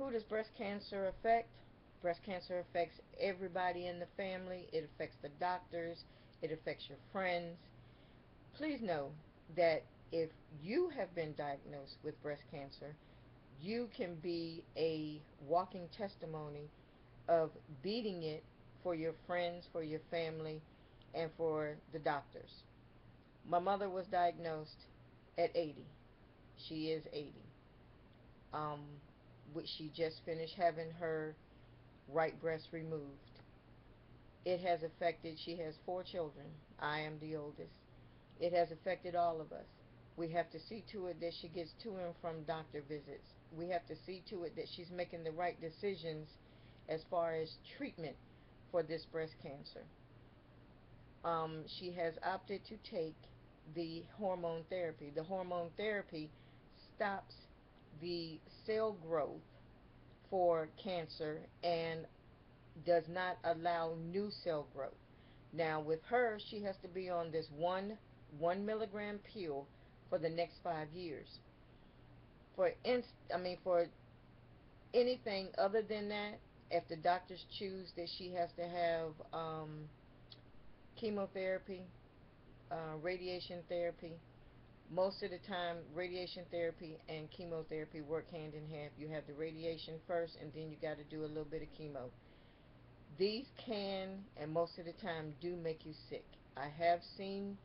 Who does breast cancer affect? Breast cancer affects everybody in the family. It affects the doctors. It affects your friends. Please know that if you have been diagnosed with breast cancer, you can be a walking testimony of beating it for your friends, for your family, and for the doctors. My mother was diagnosed at 80. She is 80. Which she just finished having her right breast removed. It has affected, she has 4 children. I am the oldest. It has affected all of us. We have to see to it that she gets to and from doctor visits. We have to see to it that she's making the right decisions as far as treatment for this breast cancer. She has opted to take the hormone therapy. The hormone therapy stops the cell growth for cancer and does not allow new cell growth. Now with her, she has to be on this one milligram pill for the next 5 years. For anything other than that, if the doctors choose that she has to have chemotherapy, radiation therapy, most of the time radiation therapy and chemotherapy work hand in hand. You have the radiation first, and then you got to do a little bit of chemo. These can, and most of the time, do make you sick. I have seen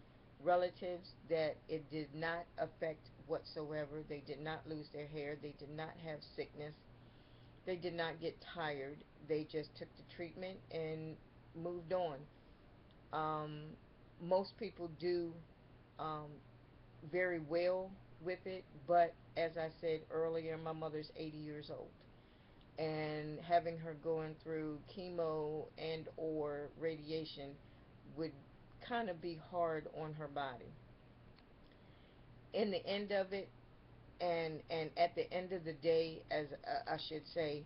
relatives that it did not affect whatsoever. They did not lose their hair. They did not have sickness. They did not get tired. They just took the treatment and moved on. Most people do very well with it, but as I said earlier, my mother's 80 years old, and having her going through chemo and or radiation would kind of be hard on her body. In the end of it, and at the end of the day, as I should say,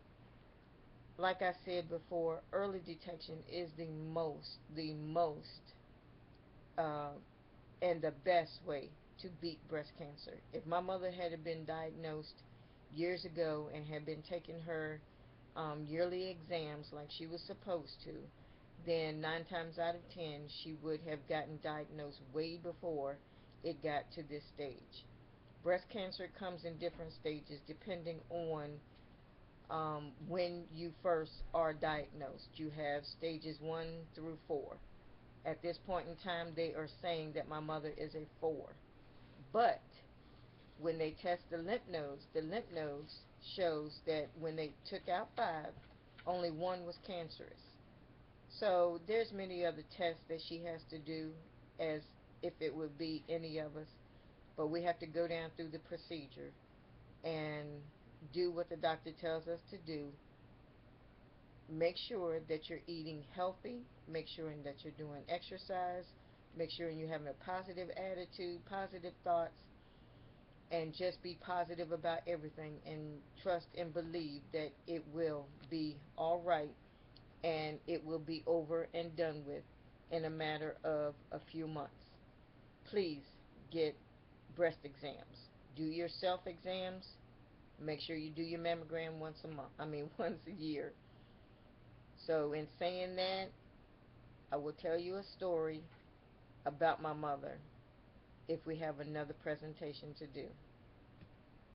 like I said before, early detection is the most uh, and the best way to beat breast cancer. If my mother had been diagnosed years ago and had been taking her yearly exams like she was supposed to, then 9 times out of 10 she would have gotten diagnosed way before it got to this stage. Breast cancer comes in different stages depending on when you first are diagnosed. You have stages 1 through 4. At this point in time, they are saying that my mother is a 4. But when they test the lymph nodes shows that when they took out 5, only 1 was cancerous. So there's many other tests that she has to do as if it would be any of us. But we have to go down through the procedure and do what the doctor tells us to do. Make sure that you're eating healthy. Make sure that you're doing exercise. Make sure you're having a positive attitude, positive thoughts, and just be positive about everything and trust and believe that it will be all right and it will be over and done with in a matter of a few months. Please get breast exams. Do your self exams. Make sure you do your mammogram once a month. Once a year. So in saying that, I will tell you a story about my mother if we have another presentation to do.